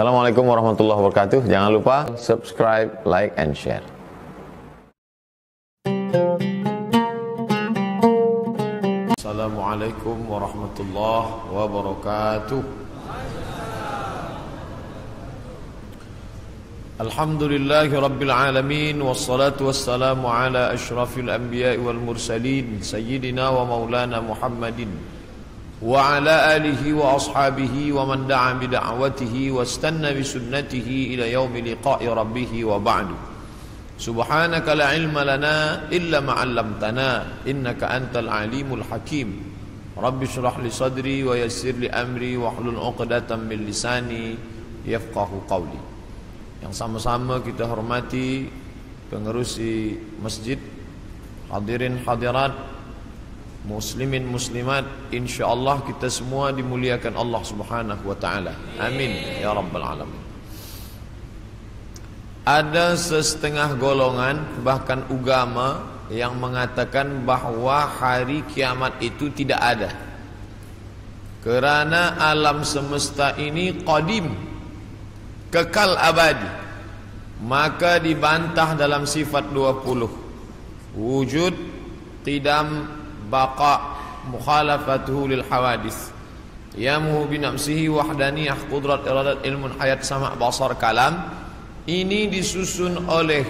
Assalamualaikum warahmatullahi wabarakatuh. Jangan lupa subscribe, like, and share. Assalamualaikum warahmatullahi wabarakatuh. Alhamdulillahi rabbil alamin, wassalatu wassalamu ala ashrafil anbiya'i wal mursalin, sayyidina wa maulana Muhammadin wa ala alihi wa ashabihi wa man da'a bi da'watihi wastanna bi sunnatihi ila yaumi liqa'i rabbih wa ba'du. Subhanaka la ilma lana illa ma 'allamtana innaka antal alimul hakim. Rabbi shrah li sadri wa yassir li amri wahlul 'uqdatam min lisani yafqahu qawli. Yang sama-sama kita hormati pengerusi masjid, hadirin hadirat, muslimin muslimat, insyaallah kita semua dimuliakan Allah Subhanahu wa taala. Amin ya rabbal alamin. Ada setengah golongan bahkan agama yang mengatakan bahwa hari kiamat itu tidak ada. Kerana alam semesta ini qadim, kekal abadi, maka dibantah dalam sifat 20. Wujud, qidam, baqa, mukhalafatuhu lil hawadis, yamuhu binafsihi wahdaniyah, qudrat, iradat, ilmun, hayat, sama', basar, kalam. Ini disusun oleh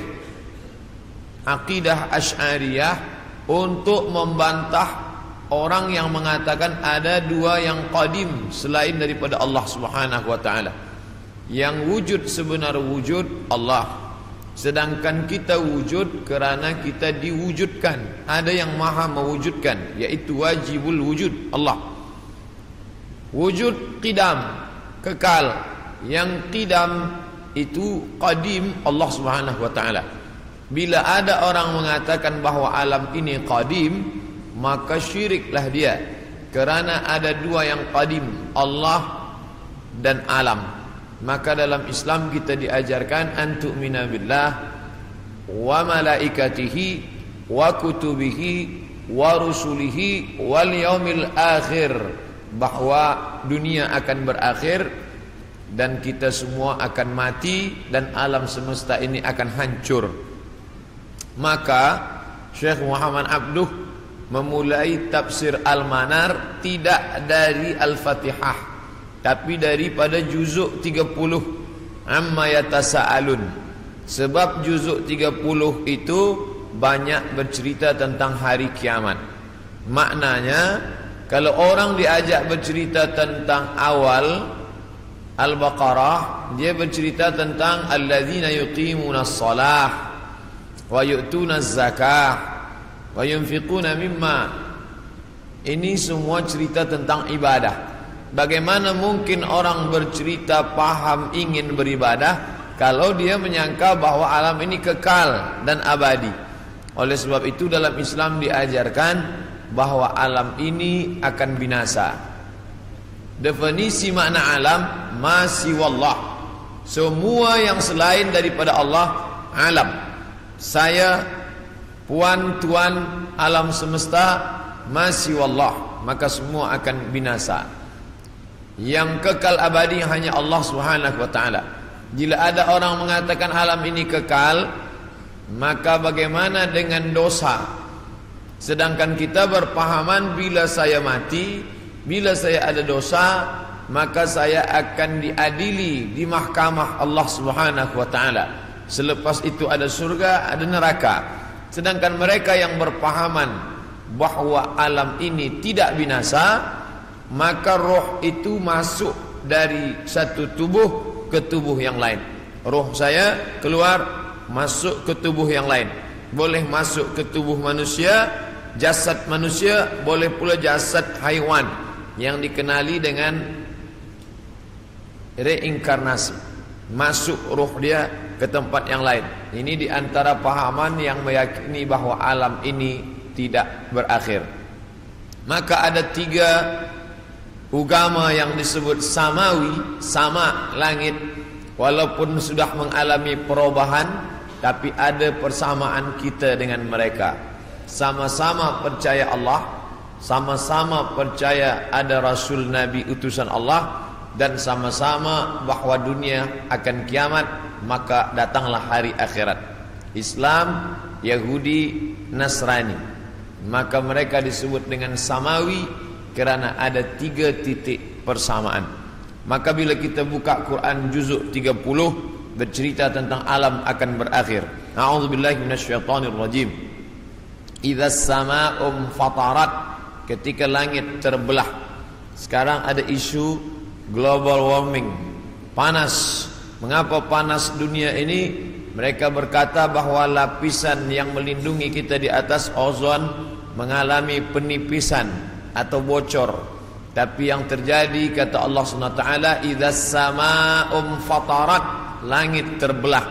akidah Asy'ariyah untuk membantah orang yang mengatakan ada dua yang qadim selain daripada Allah Subhanahu wa taala. Yang wujud sebenar wujud Allah, sedangkan kita wujud kerana kita diwujudkan. Ada yang maha mewujudkan, yaitu wajibul wujud Allah. Wujud qidam, kekal. Yang qidam itu qadim Allah Subhanahu wa taala. Bila ada orang mengatakan bahawa alam ini qadim, maka syiriklah dia, kerana ada dua yang qadim, Allah dan alam. Maka dalam Islam kita diajarkan an tu'mina billah wa malaikatihi wa kutubihi wa rusulihi wal yaumil akhir, bahwa dunia akan berakhir dan kita semua akan mati dan alam semesta ini akan hancur. Maka Syekh Muhammad Abduh memulai tafsir Al-Manar tidak dari Al-Fatihah, tapi daripada juzuk 30 amma yatasaalun. Sebab juzuk 30 itu banyak bercerita tentang hari kiamat. Maknanya kalau orang diajak bercerita tentang awal Al-Baqarah, dia bercerita tentang alladzina yuqimunas shalah wa yu'tunaz zakah wa yunfiquna mimma. Ini semua cerita tentang ibadah. Bagaimana mungkin orang bercerita paham ingin beribadah kalau dia menyangka bahwa alam ini kekal dan abadi? Oleh sebab itu dalam Islam diajarkan bahwa alam ini akan binasa. Definisi makna alam, ma siwallah, semua yang selain daripada Allah alam. Saya, puan, tuan, alam semesta, ma siwallah, maka semua akan binasa. Yang kekal abadi hanya Allah Subhanahu wa taala. Bila ada orang mengatakan alam ini kekal, maka bagaimana dengan dosa? Sedangkan kita berpahaman bila saya mati, bila saya ada dosa, maka saya akan diadili di mahkamah Allah Subhanahu wa taala. Selepas itu ada surga, ada neraka. Sedangkan mereka yang berpahaman bahwa alam ini tidak binasa, maka roh itu masuk dari satu tubuh ke tubuh yang lain. Roh saya keluar masuk ke tubuh yang lain. Boleh masuk ke tubuh manusia, jasad manusia, boleh pula jasad haiwan yang dikenali dengan reinkarnasi. Masuk roh dia ke tempat yang lain. Ini di antara pahaman yang meyakini bahwa alam ini tidak berakhir. Maka ada tiga agama yang disebut samawi, sama langit, walaupun sudah mengalami perubahan, tapi ada persamaan kita dengan mereka. Sama-sama percaya Allah, sama-sama percaya ada Rasul Nabi utusan Allah, dan sama-sama bahwa dunia akan kiamat, maka datanglah hari akhirat. Islam, Yahudi, Nasrani, maka mereka disebut dengan samawi kerana ada 3 titik persamaan. Maka bila kita buka Quran juzuk 30 bercerita tentang alam akan berakhir. A'udzubillahi minasyaitonir rajim. Idzas samaa'u fatarat, ketika langit terbelah. Sekarang ada isu global warming, panas. Mengapa panas dunia ini? Mereka berkata bahawa lapisan yang melindungi kita di atas ozon mengalami penipisan atau bocor. Tapi yang terjadi, kata Allah SWT, idzas samaa'u fatarat, langit terbelah.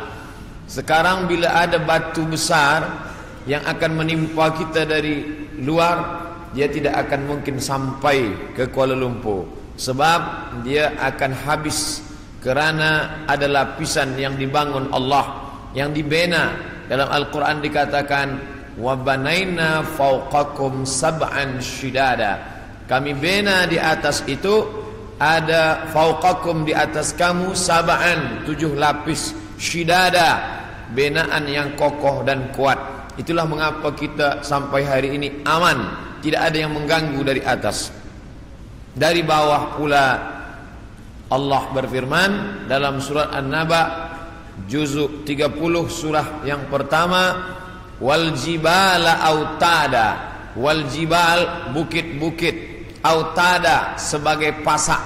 Sekarang bila ada batu besar yang akan menimpa kita dari luar, dia tidak akan mungkin sampai ke Kuala Lumpur, sebab dia akan habis kerana ada lapisan yang dibangun Allah, yang dibina. Dalam Al-Quran dikatakan, wa banaina fawqakum sab'an shidada, kami bina di atas itu, ada fawqakum di atas kamu, sab'an 7 lapis, shidada binaan yang kokoh dan kuat. Itulah mengapa kita sampai hari ini aman, tidak ada yang mengganggu dari atas. Dari bawah pula Allah berfirman dalam surat An-Naba juzuk 30 surah yang pertama, wal jibala autada, wal jibal bukit-bukit, autada sebagai pasak.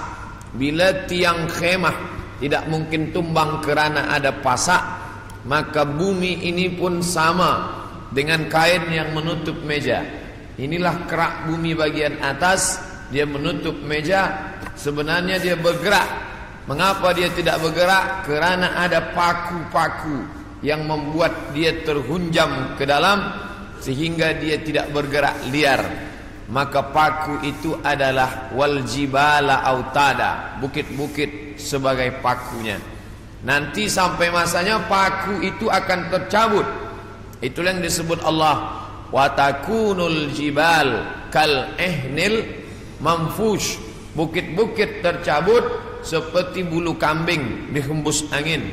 Bila tiang khemah tidak mungkin tumbang kerana ada pasak, maka bumi ini pun sama dengan kain yang menutup meja. Inilah kerak bumi bagian atas, dia menutup meja. Sebenarnya dia bergerak. Mengapa dia tidak bergerak? Kerana ada paku-paku yang membuat dia terhunjam ke dalam, sehingga dia tidak bergerak liar. Maka paku itu adalah wal jibala autada, bukit-bukit sebagai pakunya. Nanti sampai masanya paku itu akan tercabut. Itulah yang disebut Allah, wa takunul jibal kal ihnil manfush, bukit-bukit tercabut seperti bulu kambing dihembus angin.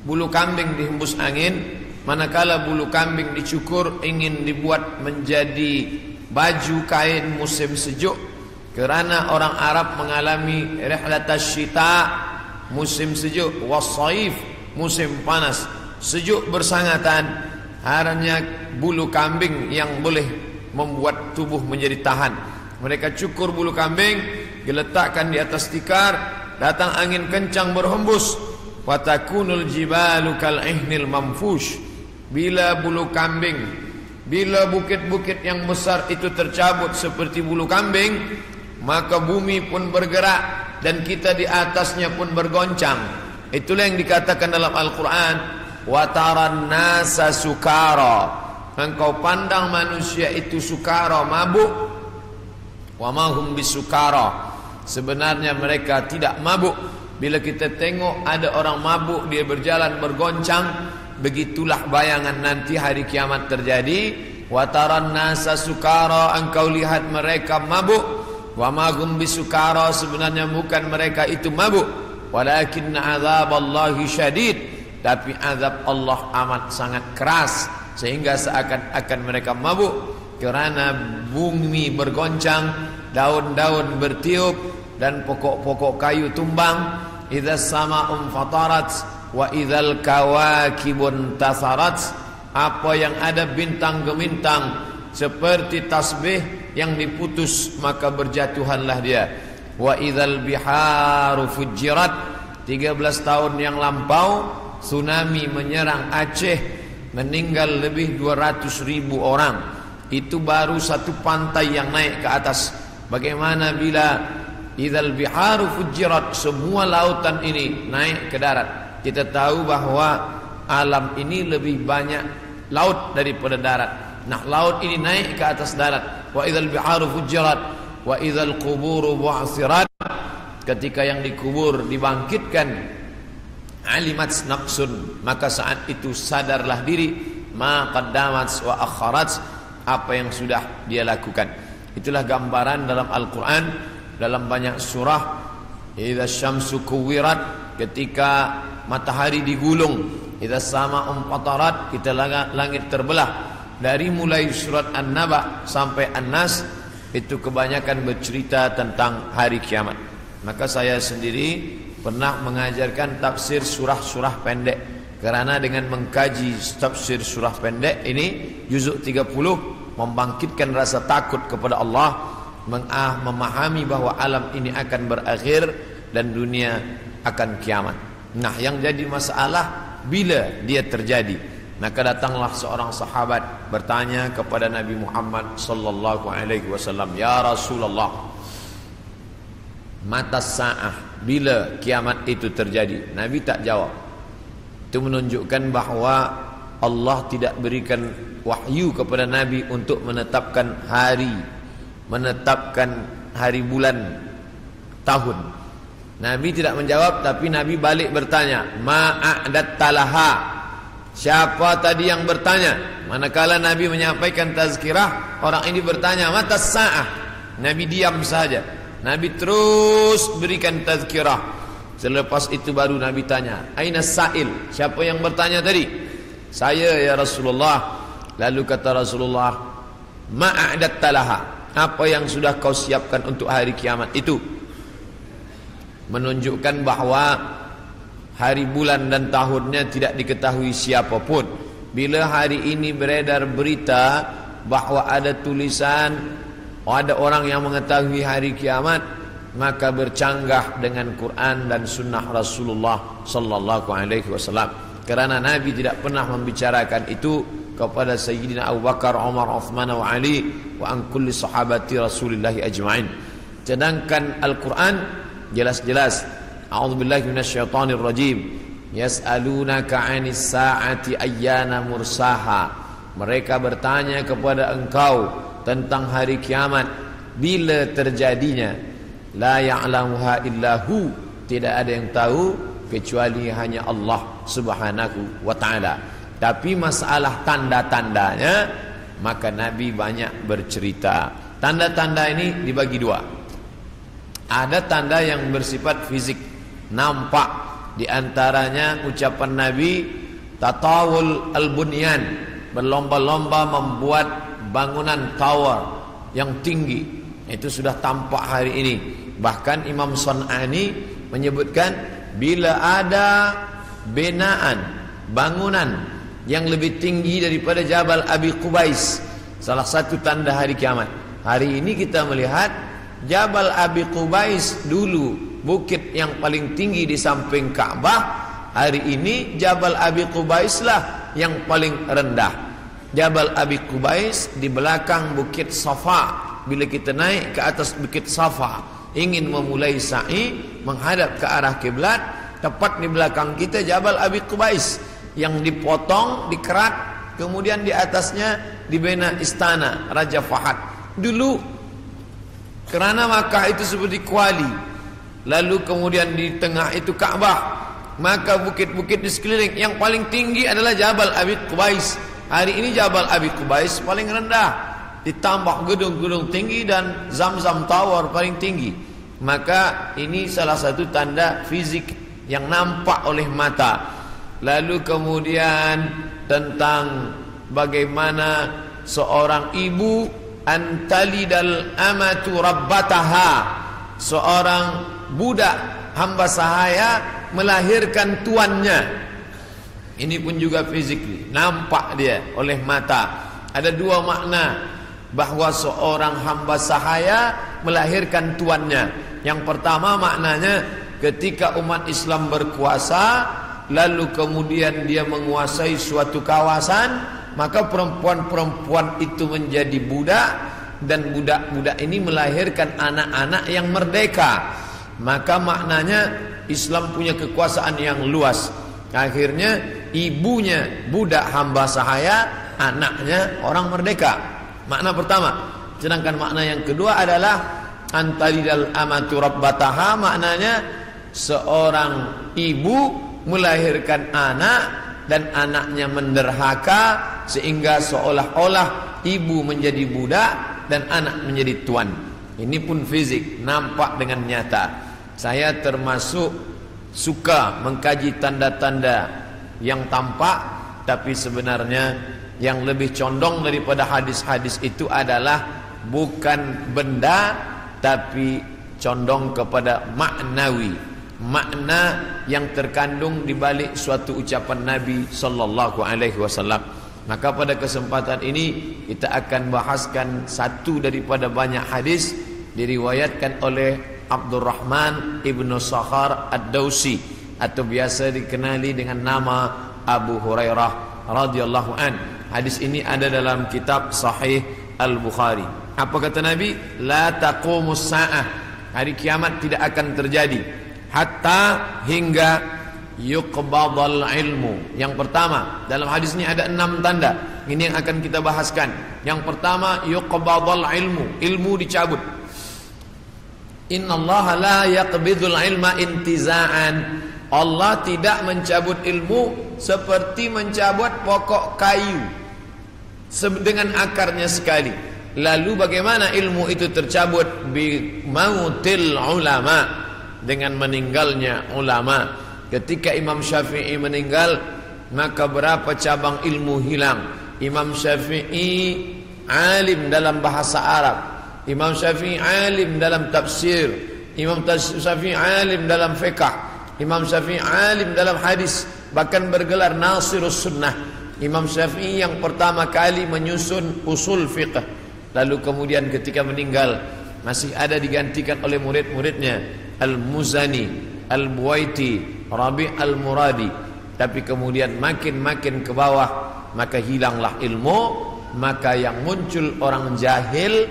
Bulu kambing dihembus angin, manakala bulu kambing dicukur ingin dibuat menjadi baju kain musim sejuk. Kerana orang Arab mengalami rihlatas syita, musim sejuk, wasaif, musim panas. Sejuk bersangatan, hanya bulu kambing yang boleh membuat tubuh menjadi tahan. Mereka cukur bulu kambing, diletakkan di atas tikar, datang angin kencang berhembus, watakunul jibalu kal ihnil manfush. Bila bulu kambing, bila bukit-bukit yang besar itu tercabut seperti bulu kambing, maka bumi pun bergerak dan kita di atasnya pun bergoncang. Itulah yang dikatakan dalam Al-Quran, wa taran nasa sukara, engkau pandang manusia itu sukara, mabuk. Wa ma hum bisukara, sebenarnya mereka tidak mabuk. Bila kita tengok ada orang mabuk, dia berjalan bergoncang, begitulah bayangan nanti hari kiamat terjadi. Wa taran nasa sukara, engkau lihat mereka mabuk. Wa ma hum bisukara, sebenarnya bukan mereka itu mabuk. Walakinna azaballahi syadid, tapi azab Allah amat sangat keras, sehingga seakan-akan mereka mabuk. Kerana bumi bergoncang, daun-daun bertiup, dan pokok-pokok kayu tumbang. Idzas sama'u fatarat wa idzal kawakibun tasarat, apa yang ada bintang gemintang seperti tasbih yang diputus, maka berjatuhanlah dia. Wa idzal biharu fujirat, 13 tahun yang lampau tsunami menyerang Aceh, meninggal lebih 200.000 orang. Itu baru satu pantai yang naik ke atas. Bagaimana bila idzal biharu fujirat, semua lautan ini naik ke darat? Kita tahu bahawa alam ini lebih banyak laut daripada darat. Nah, laut ini naik ke atas darat. Wa idzal biharu fujirat wa idzal quburu bu'sirat, ketika yang dikubur dibangkitkan, alimat naqsun, maka saat itu sadarlah diri, ma qaddamat wa akharat, apa yang sudah dia lakukan. Itulah gambaran dalam Al-Quran, dalam banyak surah idza syamsu kuwirat, ketika matahari digulung, idza sama'u fatarat, kita langit terbelah. Dari mulai surat An-Naba sampai An-Nas itu kebanyakan bercerita tentang hari kiamat. Maka saya sendiri pernah mengajarkan tafsir surah-surah pendek, karena dengan mengkaji tafsir surah pendek ini juzuk 30 membangkitkan rasa takut kepada Allah, memahami bahwa alam ini akan berakhir dan dunia akan kiamat. Nah, yang jadi masalah bila dia terjadi. Maka datanglah seorang sahabat bertanya kepada Nabi Muhammad sallallahu alaihi wasallam, "Ya Rasulullah, mata sa'ah, bila kiamat itu terjadi?" Nabi tak jawab. Itu menunjukkan bahwa Allah tidak berikan wahyu kepada Nabi untuk menetapkan hari, menetapkan hari, bulan, tahun. Nabi tidak menjawab, tapi Nabi balik bertanya, "Ma'adatta laha?" Siapa tadi yang bertanya? Manakala Nabi menyampaikan tazkirah, orang ini bertanya, "Mata sa'ah?" Nabi diam saja. Nabi terus berikan tazkirah. Selepas itu baru Nabi tanya, "Aina sa'il?" Siapa yang bertanya tadi? "Saya ya Rasulullah." Lalu kata Rasulullah, "Ma'adatta laha?" Apa yang sudah kau siapkan untuk hari kiamat itu? Menunjukkan bahwa hari, bulan dan tahunnya tidak diketahui siapapun. Bila hari ini beredar berita bahwa ada tulisan, ada orang yang mengetahui hari kiamat, maka bercanggah dengan Quran dan sunnah Rasulullah sallallahu alaihi wasallam. Karena Nabi tidak pernah membicarakan itu kepada Sayyidina Abu Bakar, Umar, Uthman wa Ali wa an kulli sahabati Rasulillah ajma'in. Sedangkan Al-Quran jelas-jelas, a'udzubillahi minasyaitonir rajim, yas'alunaka 'anis sa'ati ayyana mursaha. Mereka bertanya kepada engkau tentang hari kiamat, bila terjadinya. La ya'lamuha illahu, tidak ada yang tahu kecuali hanya Allah Subhanahu wa ta'ala. Tapi masalah tanda-tandanya, maka Nabi banyak bercerita. Tanda-tanda ini dibagi dua. Ada tanda yang bersifat fisik, nampak. Di antaranya ucapan Nabi, tatawul al-bunyan, berlomba-lomba membuat bangunan tower yang tinggi. Itu sudah tampak hari ini. Bahkan Imam Sun'ani menyebutkan, bila ada binaan, bangunan yang lebih tinggi daripada Jabal Abi Qubais, salah satu tanda hari kiamat. Hari ini kita melihat Jabal Abi Qubais dulu bukit yang paling tinggi di samping Ka'bah. Hari ini Jabal Abi Qubais lah yang paling rendah. Jabal Abi Qubais di belakang bukit Safa. Bila kita naik ke atas bukit Safa, ingin memulai sa'i menghadap ke arah kiblat, tepat di belakang kita Jabal Abi Qubais yang dipotong, dikerat, kemudian di atasnya dibina istana Raja Fahad. Dulu kerana Makkah itu seperti kuali, lalu kemudian di tengah itu Ka'bah, maka bukit-bukit di sekeliling yang paling tinggi adalah Jabal Abi Qubais. Hari ini Jabal Abi Qubais paling rendah, ditambah gedung-gedung tinggi dan Zamzam Tower paling tinggi. Maka ini salah satu tanda fisik yang nampak oleh mata. Lalu kemudian tentang bagaimana seorang ibu antalidal amatu rabbataha, seorang budak hamba sahaya melahirkan tuannya. Ini pun juga fisik, nampak dia oleh mata. Ada dua makna bahwa seorang hamba sahaya melahirkan tuannya. Yang pertama maknanya ketika umat Islam berkuasa, lalu kemudian dia menguasai suatu kawasan, maka perempuan-perempuan itu menjadi budak, dan budak-budak ini melahirkan anak-anak yang merdeka. Maka maknanya Islam punya kekuasaan yang luas. Akhirnya ibunya budak hamba sahaya, anaknya orang merdeka. Makna pertama. Sedangkan makna yang kedua adalah antalidal amatu rabbataha, maknanya seorang ibu melahirkan anak dan anaknya menderhaka, sehingga seolah-olah ibu menjadi budak dan anak menjadi tuan. Ini pun fisik, nampak dengan nyata. Saya termasuk suka mengkaji tanda-tanda yang tampak, tapi sebenarnya yang lebih condong daripada hadis-hadis itu adalah bukan benda, tapi condong kepada maknawi, makna yang terkandung di balik suatu ucapan Nabi sallallahu alaihi wasallam. Maka pada kesempatan ini kita akan bahaskan satu daripada banyak hadis diriwayatkan oleh Abdurrahman ibnu Sakhar ad-Dausi, atau biasa dikenali dengan nama Abu Hurairah radhiyallahu an. Hadis ini ada dalam kitab Sahih Al-Bukhari. Apa kata Nabi? La taqumus sa'ah, hari kiamat tidak akan terjadi hatta hingga yuqbadal ilmu. Yang pertama, dalam hadis ini ada 6 tanda. Ini yang akan kita bahaskan. Yang pertama, yuqbadal ilmu, ilmu dicabut. Innallaha la yaqbidul ilma intiza'an. Allah tidak mencabut ilmu seperti mencabut pokok kayu dengan akarnya sekali. Lalu bagaimana ilmu itu tercabut? Bi mautil ulama, dengan meninggalnya ulama. Ketika Imam Syafi'i meninggal, maka berapa cabang ilmu hilang. Imam Syafi'i alim dalam bahasa Arab, Imam Syafi'i alim dalam tafsir, Imam Syafi'i alim dalam fiqh, Imam Syafi'i alim dalam hadis, bahkan bergelar Nasirus Sunnah. Imam Syafi'i yang pertama kali menyusun usul fiqh, lalu kemudian ketika meninggal masih ada digantikan oleh murid-muridnya, Al-Muzani, Al-Buwaiti, Rabi' Al-Muradi. Tapi kemudian makin ke bawah, maka hilanglah ilmu, maka yang muncul orang jahil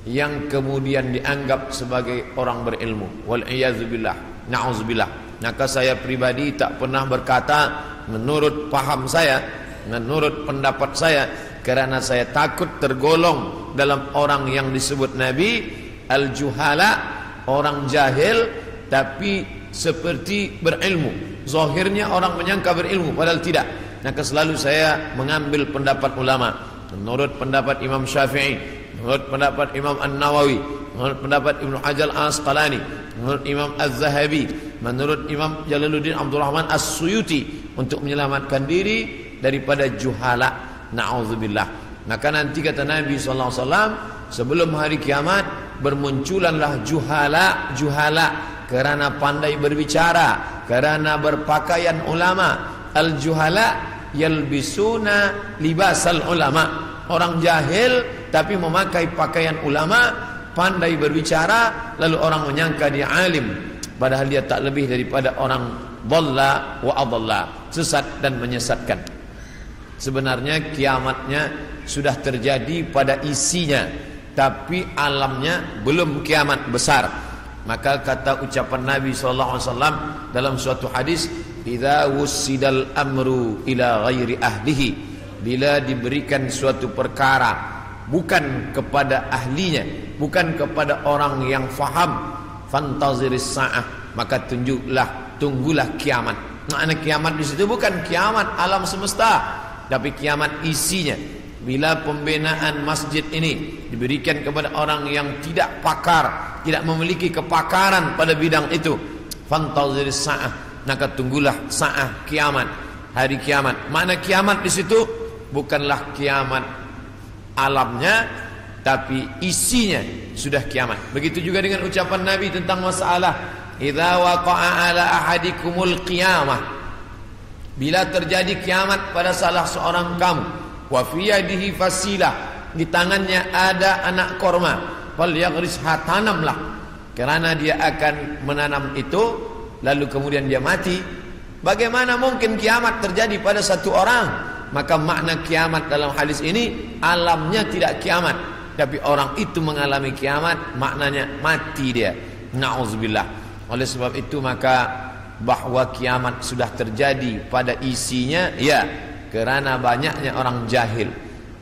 yang kemudian dianggap sebagai orang berilmu. Wal'iyazubillah, na'udzubillah. Maka saya pribadi tak pernah berkata menurut paham saya, menurut pendapat saya, karena saya takut tergolong dalam orang yang disebut Nabi al-juhala, orang jahil tapi seperti berilmu. Zahirnya orang menyangka berilmu padahal tidak. Maka selalu saya mengambil pendapat ulama. Menurut pendapat Imam Syafi'i, menurut pendapat Imam An-Nawawi, menurut pendapat Ibnu Hajar Al-Asqalani, menurut Imam Az-Zahabi, menurut Imam Jalaluddin Abdul Rahman As-Suyuti, untuk menyelamatkan diri daripada juhala. Na'udzubillah. Maka nanti kata Nabi SAW, sebelum hari kiamat bermunculanlah juhala, karena pandai berbicara, karena berpakaian ulama. Al-juhala yalbisuna libasal ulama, orang jahil tapi memakai pakaian ulama, pandai berbicara, lalu orang menyangka dia alim, padahal dia tak lebih daripada orang dhalla wa adalla, sesat dan menyesatkan. Sebenarnya kiamatnya sudah terjadi pada isinya, tapi alamnya belum kiamat besar. Maka kata ucapan Nabi SAW dalam suatu hadis, idza wussidal amru ila ghairi ahlihi, bila diberikan suatu perkara bukan kepada ahlinya, bukan kepada orang yang faham, fantaziris sa'ah, maka tunggulah kiamat. Makna kiamat di situ bukan kiamat alam semesta, tapi kiamat isinya. Bila pembinaan masjid ini diberikan kepada orang yang tidak pakar, tidak memiliki kepakaran pada bidang itu, fantaziris sa'ah, maka tunggulah sa'ah, kiamat, hari kiamat. Makna kiamat di situ bukanlah kiamat alamnya, tapi isinya sudah kiamat. Begitu juga dengan ucapan Nabi tentang masalah idza waqa'a ala ahadikumul qiyamah, bila terjadi kiamat pada salah seorang kamu, wa fi yadihi fasilah, di tangannya ada anak korma, fal yaghrisha, tanamlah, karena dia akan menanam itu, lalu kemudian dia mati. Bagaimana mungkin kiamat terjadi pada satu orang? Maka makna kiamat dalam hadis ini alamnya tidak kiamat, tapi orang itu mengalami kiamat, maknanya mati dia. Na'udzubillah. Oleh sebab itu maka bahwa kiamat sudah terjadi pada isinya, ya, kerana banyaknya orang jahil.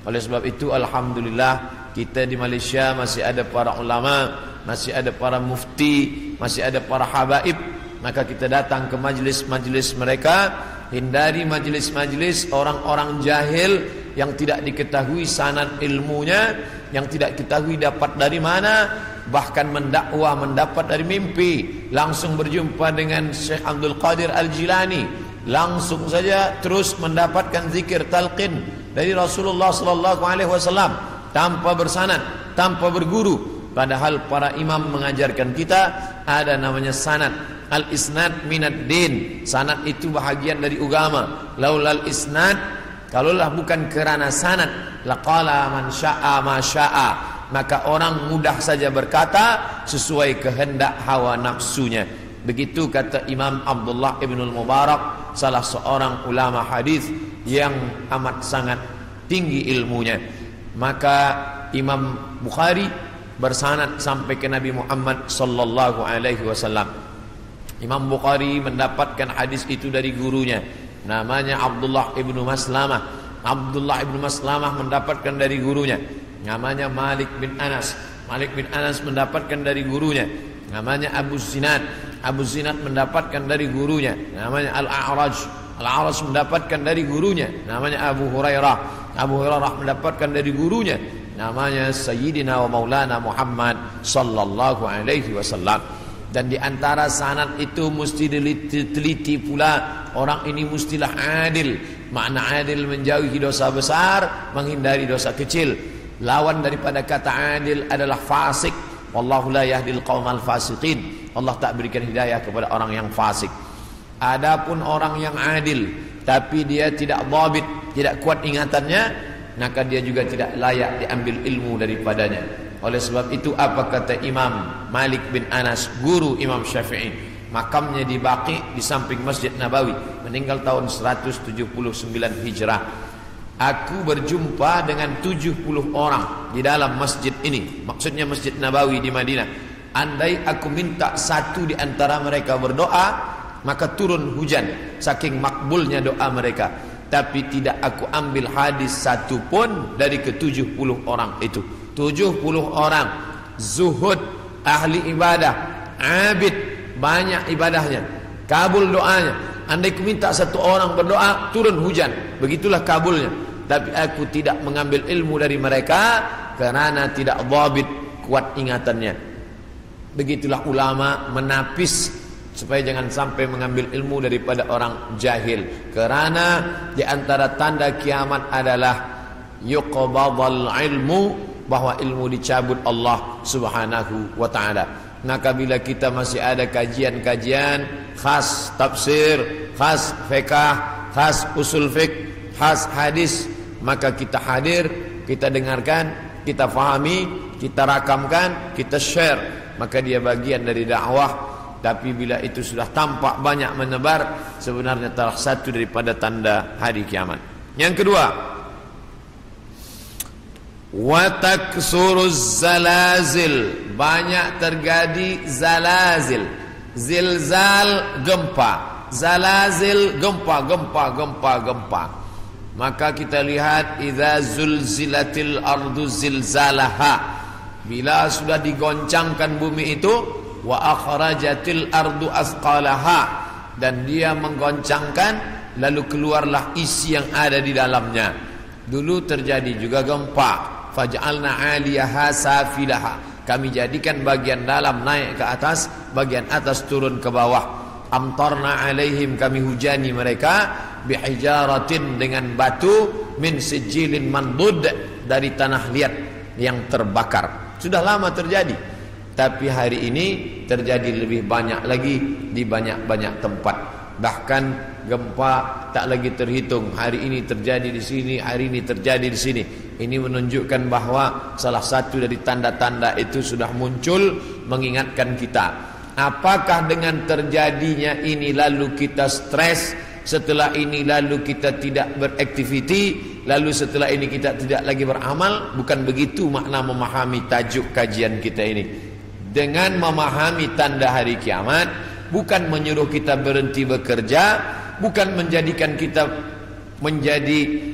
Oleh sebab itu alhamdulillah kita di Malaysia masih ada para ulama, masih ada para mufti, masih ada para habaib. Maka kita datang ke majlis-majlis mereka, hindari majlis-majlis orang-orang jahil yang tidak diketahui sanad ilmunya, yang tidak diketahui dapat dari mana, bahkan mendakwah mendapat dari mimpi, langsung berjumpa dengan Syekh Abdul Qadir Al-Jilani, langsung saja terus mendapatkan zikir talqin dari Rasulullah sallallahu alaihi wasallam tanpa bersanad, tanpa berguru. Padahal para imam mengajarkan kita ada namanya sanad. Al-isnad minad din. Sanad itu bahagian dari agama. Laulal isnad, kalaulah bukan kerana sanad, laqala man syaa ma syaa, maka orang mudah saja berkata sesuai kehendak hawa nafsunya. Begitu kata Imam Abdullah Ibnul Mubarak, salah seorang ulama hadis yang amat sangat tinggi ilmunya. Maka Imam Bukhari bersanad sampai ke Nabi Muhammad sallallahu alaihi wasallam. Imam Bukhari mendapatkan hadis itu dari gurunya, namanya Abdullah ibnu Maslamah. Abdullah ibnu Maslamah mendapatkan dari gurunya, namanya Malik bin Anas. Malik bin Anas mendapatkan dari gurunya, namanya Abu Zinad. Abu Zinad mendapatkan dari gurunya, namanya Al-A'raj. Al-A'raj mendapatkan dari gurunya, namanya Abu Hurairah. Abu Hurairah mendapatkan dari gurunya, namanya Sayyidina wa Maulana Muhammad sallallahu alaihi wasallam. Dan di antara sanad itu mesti diteliti pula, orang ini mestilah adil. Makna adil menjauhi dosa besar, menghindari dosa kecil. Lawan daripada kata adil adalah fasik. Wallahu la yahdil qaumal fasiqin. Allah tak berikan hidayah kepada orang yang fasik. Adapun orang yang adil tapi dia tidak dhabit, tidak kuat ingatannya, maka dia juga tidak layak diambil ilmu daripadanya. Oleh sebab itu apa kata Imam Malik bin Anas, guru Imam Syafi'i, makamnya di Baqi di samping Masjid Nabawi, meninggal tahun 179 Hijrah. Aku berjumpa dengan 70 orang di dalam masjid ini, maksudnya Masjid Nabawi di Madinah. Andai aku minta satu di antara mereka berdoa, maka turun hujan saking makbulnya doa mereka. Tapi tidak aku ambil hadis satu pun dari ke-70 orang itu. 70 orang zuhud, ahli ibadah, abid, banyak ibadahnya, kabul doanya. Andai ku minta satu orang berdoa, turun hujan, begitulah kabulnya. Tapi aku tidak mengambil ilmu dari mereka kerana tidak dhabit, kuat ingatannya. Begitulah ulama menapis supaya jangan sampai mengambil ilmu daripada orang jahil. Kerana di antara tanda kiamat adalah yuqbadul ilmu, bahwa ilmu dicabut Allah subhanahu wa ta'ala. Maka bila kita masih ada kajian-kajian khas tafsir, khas fiqh, khas usul fiqh, khas hadis, maka kita hadir, kita dengarkan, kita fahami, kita rakamkan, kita share, maka dia bagian dari dakwah. Tapi bila itu sudah tampak banyak menyebar, sebenarnya salah satu daripada tanda hari kiamat. Yang kedua, wa taksuruz zalazil, banyak terjadi zalazil. Zilzal, gempa. Zalazil, gempa. Maka kita lihat idza zulzilatil ardu zilzalaha, bila sudah digoncangkan bumi itu, wa akhrajatil ardu asqalaha, dan dia menggoncangkan lalu keluarlah isi yang ada di dalamnya. Dulu terjadi juga gempa, faj'alna 'aliyaha safilaha, kami jadikan bagian dalam naik ke atas, bagian atas turun ke bawah. Amtarna 'alaihim, kami hujani mereka, bihijaratin, dengan batu, min sijilin mandud, dari tanah liat yang terbakar. Sudah lama terjadi, tapi hari ini terjadi lebih banyak lagi di banyak-banyak tempat. Bahkan gempa tak lagi terhitung. Hari ini terjadi di sini, hari ini terjadi di sini. Ini menunjukkan bahwa salah satu dari tanda-tanda itu sudah muncul, mengingatkan kita. Apakah dengan terjadinya ini lalu kita stres, setelah ini lalu kita tidak beraktiviti, lalu setelah ini kita tidak lagi beramal? Bukan begitu makna memahami tajuk kajian kita ini. Dengan memahami tanda hari kiamat, bukan menyuruh kita berhenti bekerja, bukan menjadikan kita menjadi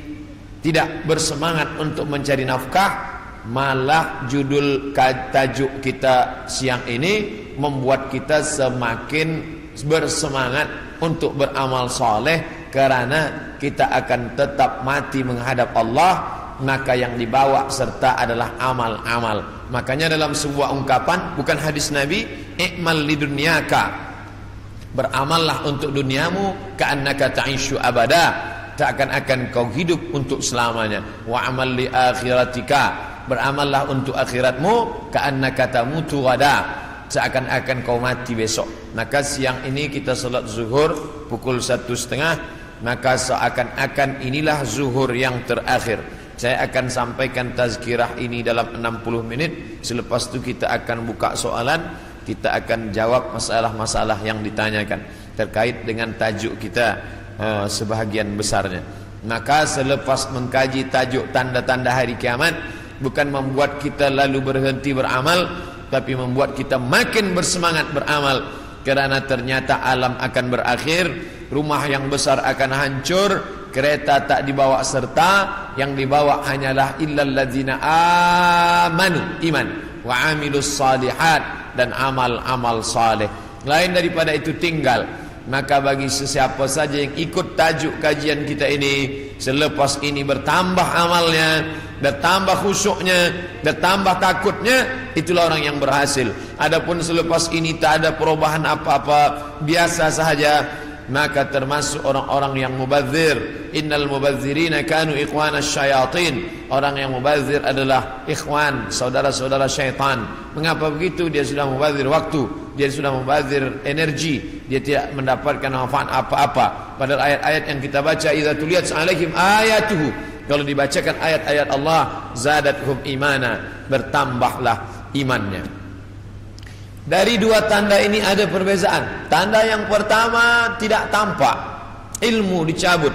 tidak bersemangat untuk mencari nafkah. Malah judul tajuk kita siang ini membuat kita semakin bersemangat untuk beramal soleh, karena kita akan tetap mati menghadap Allah maka yang dibawa serta adalah amal-amal. Makanya dalam sebuah ungkapan, bukan hadis Nabi, i'mal lidunyaka, beramallah untuk duniamu, ka'annaka ta'ishu abada, seakan-akan kau hidup untuk selamanya. Wa amal li akhiratika, beramallah untuk akhiratmu, ka'annaka tamutu ghadan, seakan-akan kau mati besok. Maka siang ini kita salat zuhur pukul 1:30, maka seakan-akan inilah zuhur yang terakhir. Saya akan sampaikan tazkirah ini dalam 60 menit. Selepas itu kita akan buka soalan, kita akan jawab masalah-masalah yang ditanyakan terkait dengan tajuk kita sebahagian besarnya. Maka selepas mengkaji tajuk tanda-tanda hari kiamat, bukan membuat kita lalu berhenti beramal, tapi membuat kita makin bersemangat beramal. Kerana ternyata alam akan berakhir, rumah yang besar akan hancur, kereta tak dibawa serta, yang dibawa hanyalah illal ladzina amanu, iman, wa amilus salihat, dan amal-amal saleh. Lain daripada itu tinggal. Maka bagi sesiapa saja yang ikut tajuk kajian kita ini, selepas ini bertambah amalnya, bertambah khusyuknya, bertambah takutnya, itulah orang yang berhasil. Adapun selepas ini tak ada perubahan apa-apa, biasa sahaja, maka termasuk orang-orang yang mubadzir. Innal mubadzirina kanu ikhwanas syayatin. Orang yang mubadzir adalah ikhwan, saudara-saudara syaitan. Mengapa begitu? Dia sudah mubadzir waktu, dia sudah mubadzir energi, dia tidak mendapatkan manfaat apa-apa. Padahal ayat-ayat yang kita baca, idza tuliyat alaihim ayatuhu, kalau dibacakan ayat-ayat Allah, zadathum imana, bertambahlah imannya. Dari dua tanda ini ada perbezaan. Tanda yang pertama tidak tampak, ilmu dicabut,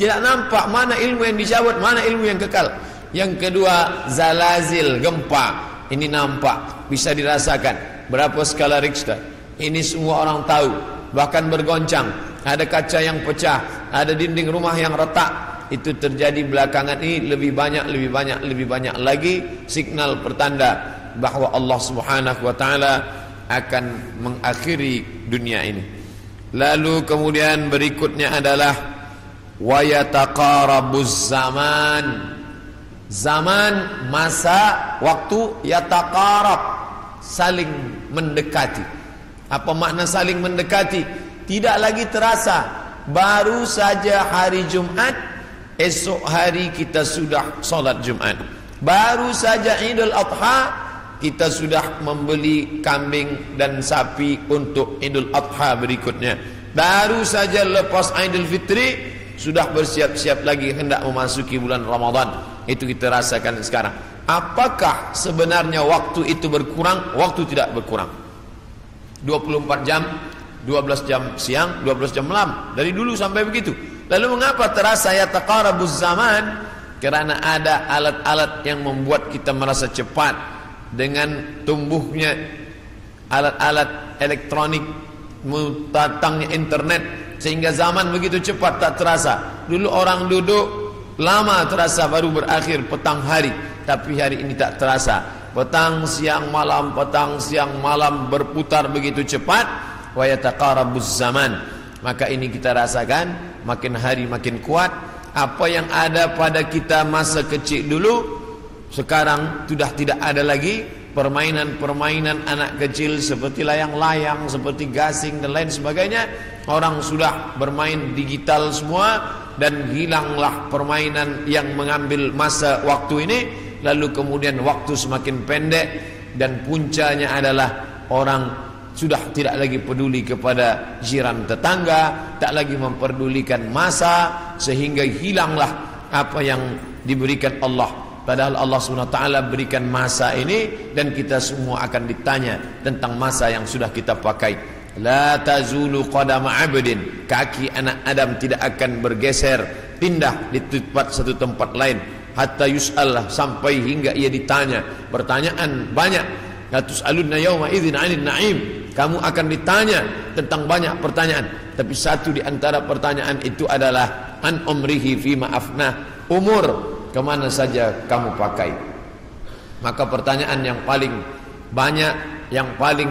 tidak nampak mana ilmu yang dicabut, mana ilmu yang kekal. Yang kedua, zalazil, gempa, ini nampak, bisa dirasakan. Berapa skala Richter, ini semua orang tahu, bahkan bergoncang. Ada kaca yang pecah, ada dinding rumah yang retak. Itu terjadi belakangan ini, lebih banyak lagi signal pertanda bahwa Allah Subhanahu wa taala akan mengakhiri dunia ini. Lalu kemudian berikutnya adalah wa yataqarabuz zaman. Zaman, masa, waktu, yataqarab, saling mendekati. Apa makna saling mendekati? Tidak lagi terasa. Baru saja hari Jumat, esok hari kita sudah solat Jumat. Baru saja Idul Adha, kita sudah membeli kambing dan sapi untuk Idul Adha berikutnya. Baru saja lepas Idul Fitri, sudah bersiap-siap lagi hendak memasuki bulan Ramadan. Itu kita rasakan sekarang. Apakah sebenarnya waktu itu berkurang? Waktu tidak berkurang. 24 jam, 12 jam siang, 12 jam malam. Dari dulu sampai begitu. Lalu mengapa terasa yataqarabuz zaman? Kerana ada alat-alat yang membuat kita merasa cepat. Dengan tumbuhnya alat-alat elektronik, datangnya internet, sehingga zaman begitu cepat tak terasa. Dulu orang duduk lama terasa, baru berakhir petang hari. Tapi hari ini tak terasa. Petang siang malam, petang siang malam, berputar begitu cepat. Wa yataqarabuz zaman. Maka ini kita rasakan, makin hari makin kuat. Apa yang ada pada kita masa kecil dulu, sekarang sudah tidak ada lagi. Permainan-permainan anak kecil seperti layang-layang, seperti gasing dan lain sebagainya. Orang sudah bermain digital semua, dan hilanglah permainan yang mengambil masa waktu ini. Lalu kemudian waktu semakin pendek, dan puncanya adalah orang sudah tidak lagi peduli kepada jiran tetangga, tak lagi memperdulikan masa, sehingga hilanglah apa yang diberikan Allah. Padahal Allah SWT berikan masa ini, dan kita semua akan ditanya tentang masa yang sudah kita pakai. La tazulu qadama abdin, kaki anak Adam tidak akan bergeser, pindah di satu tempat lain, hatta yus'al, sampai hingga ia ditanya. Pertanyaan banyak. La tus'alunna yawma idzin 'anil na'im, kamu akan ditanya tentang banyak pertanyaan. Tapi satu di antara pertanyaan itu adalah an umrihi fima afnah, umur kemana saja kamu pakai. Maka pertanyaan yang paling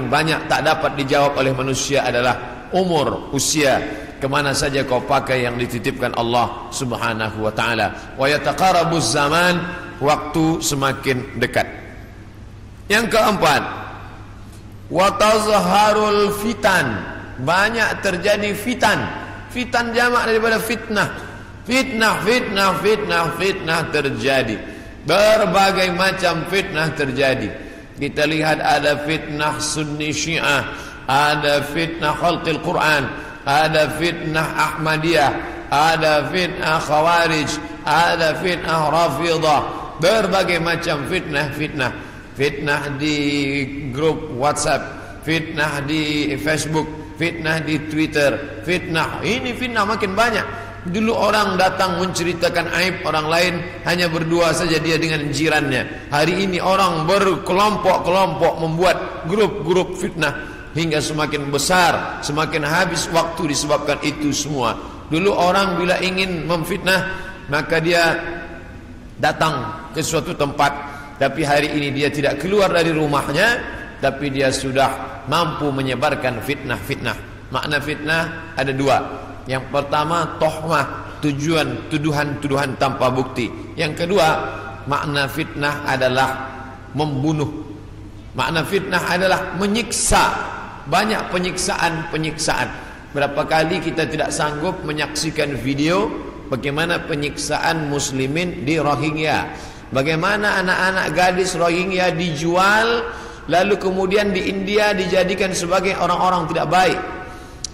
banyak tak dapat dijawab oleh manusia adalah umur, usia. kemana saja kau pakai yang dititipkan Allah subhanahu wa ta'ala. Wa yataqarabuz zaman, waktu semakin dekat. Yang keempat, wa tazharul fitan, banyak terjadi fitan. Fitan jamak daripada fitnah. Fitnah terjadi. Berbagai macam fitnah terjadi. Kita lihat ada fitnah Sunni Syiah, ada fitnah khalqil Quran, ada fitnah Ahmadiyah, ada fitnah Khawarij, ada fitnah Rafidah. Berbagai macam fitnah. Fitnah di grup WhatsApp, fitnah di Facebook, fitnah di Twitter, fitnah makin banyak. Dulu orang datang menceritakan aib orang lain, hanya berdua saja dia dengan jirannya. Hari ini orang berkelompok-kelompok membuat grup-grup fitnah, hingga semakin besar, semakin habis waktu disebabkan itu semua. Dulu orang bila ingin memfitnah, maka dia datang ke suatu tempat, tapi hari ini dia tidak keluar dari rumahnya, tapi dia sudah mampu menyebarkan fitnah. Makna fitnah ada dua. Yang pertama, tohmah, tuduhan tanpa bukti. Yang kedua, makna fitnah adalah membunuh. Makna fitnah adalah menyiksa. Banyak penyiksaan. Berapa kali kita tidak sanggup menyaksikan video bagaimana penyiksaan muslimin di Rohingya, bagaimana anak-anak gadis Rohingya dijual, lalu kemudian di India dijadikan sebagai orang-orang tidak baik.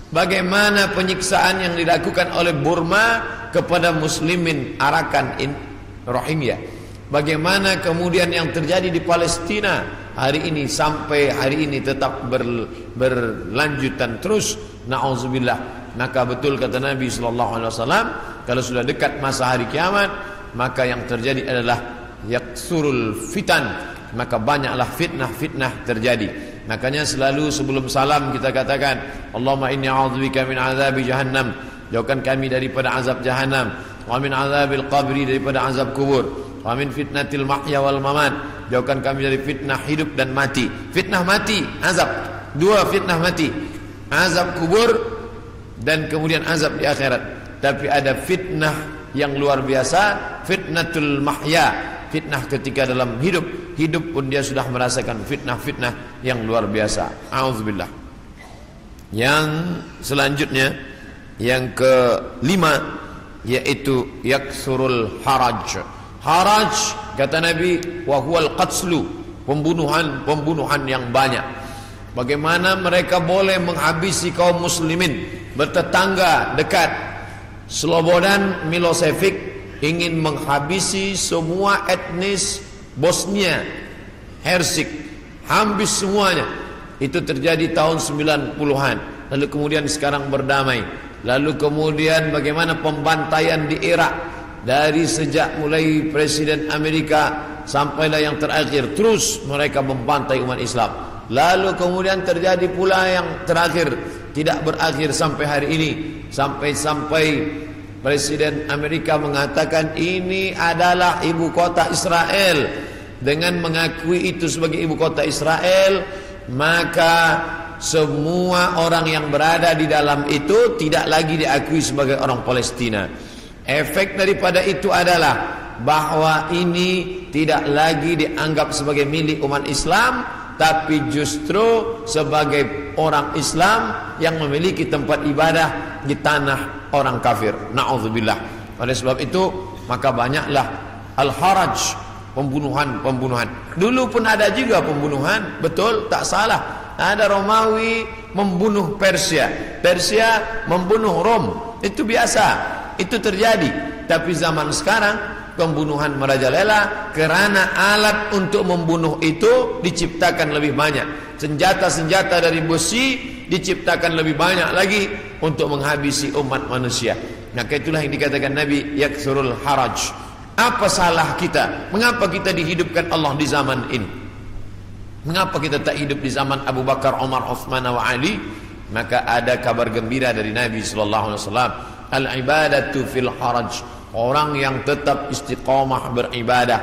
Bagaimana penyiksaan yang dilakukan oleh Burma kepada muslimin Arakan Rohingya. Bagaimana kemudian yang terjadi di Palestina hari ini, sampai hari ini tetap berlanjutan terus. Na'udzubillah. Maka betul kata Nabi SAW, kalau sudah dekat masa hari kiamat, maka yang terjadi adalah yaksurul fitan, maka banyaklah fitnah terjadi. Makanya selalu sebelum salam kita katakan, Allahumma inni a'udzubika min azabi jahannam, jauhkan kami daripada azab jahannam, wa min azabil qabri, daripada azab kubur, wa min fitnatil mahya wal mamat, jauhkan kami dari fitnah hidup dan mati. Fitnah mati, azab. Dua fitnah mati, azab kubur dan kemudian azab di akhirat. Tapi ada fitnah yang luar biasa, fitnatul mahya, fitnah ketika dalam hidup pun dia sudah merasakan fitnah yang luar biasa. A'udzubillah. Yang selanjutnya, yang kelima, yaitu yaksurul haraj. Haraj kata Nabi, wa huwal qatslu, pembunuhan yang banyak. Bagaimana mereka boleh menghabisi kaum muslimin bertetangga dekat. Slobodan Milosevic ingin menghabisi semua etnis Bosnia Hersek, habis semuanya. Itu terjadi tahun 90-an. Lalu kemudian sekarang berdamai. Lalu kemudian bagaimana pembantaian di Irak, dari sejak mulai Presiden Amerika sampailah yang terakhir, terus mereka membantai umat Islam. Lalu kemudian terjadi pula yang terakhir, tidak berakhir sampai hari ini, sampai Presiden Amerika mengatakan ini adalah ibu kota Israel. Dengan mengakui itu sebagai ibu kota Israel, maka semua orang yang berada di dalam itu tidak lagi diakui sebagai orang Palestina. Efek daripada itu adalah bahwa ini tidak lagi dianggap sebagai milik umat Islam, tapi justru sebagai orang Islam yang memiliki tempat ibadah di tanah orang kafir. Na'udzubillah. Oleh sebab itu, maka banyaklah al-haraj, pembunuhan. Dulu pun ada juga pembunuhan, betul, tak salah. Ada Romawi membunuh Persia membunuh Rom, itu biasa, itu terjadi. Tapi zaman sekarang pembunuhan merajalela karena alat untuk membunuh itu diciptakan lebih banyak. Senjata-senjata dari besi diciptakan lebih banyak lagi untuk menghabisi umat manusia. Maka itulah yang dikatakan Nabi, yaksurul haraj. Apa salah kita? Mengapa kita dihidupkan Allah di zaman ini? Mengapa kita tak hidup di zaman Abu Bakar, Umar, Uthman wa Ali? Maka ada kabar gembira dari Nabi SAW. Al-ibadatu fil haraj. Orang yang tetap istiqamah beribadah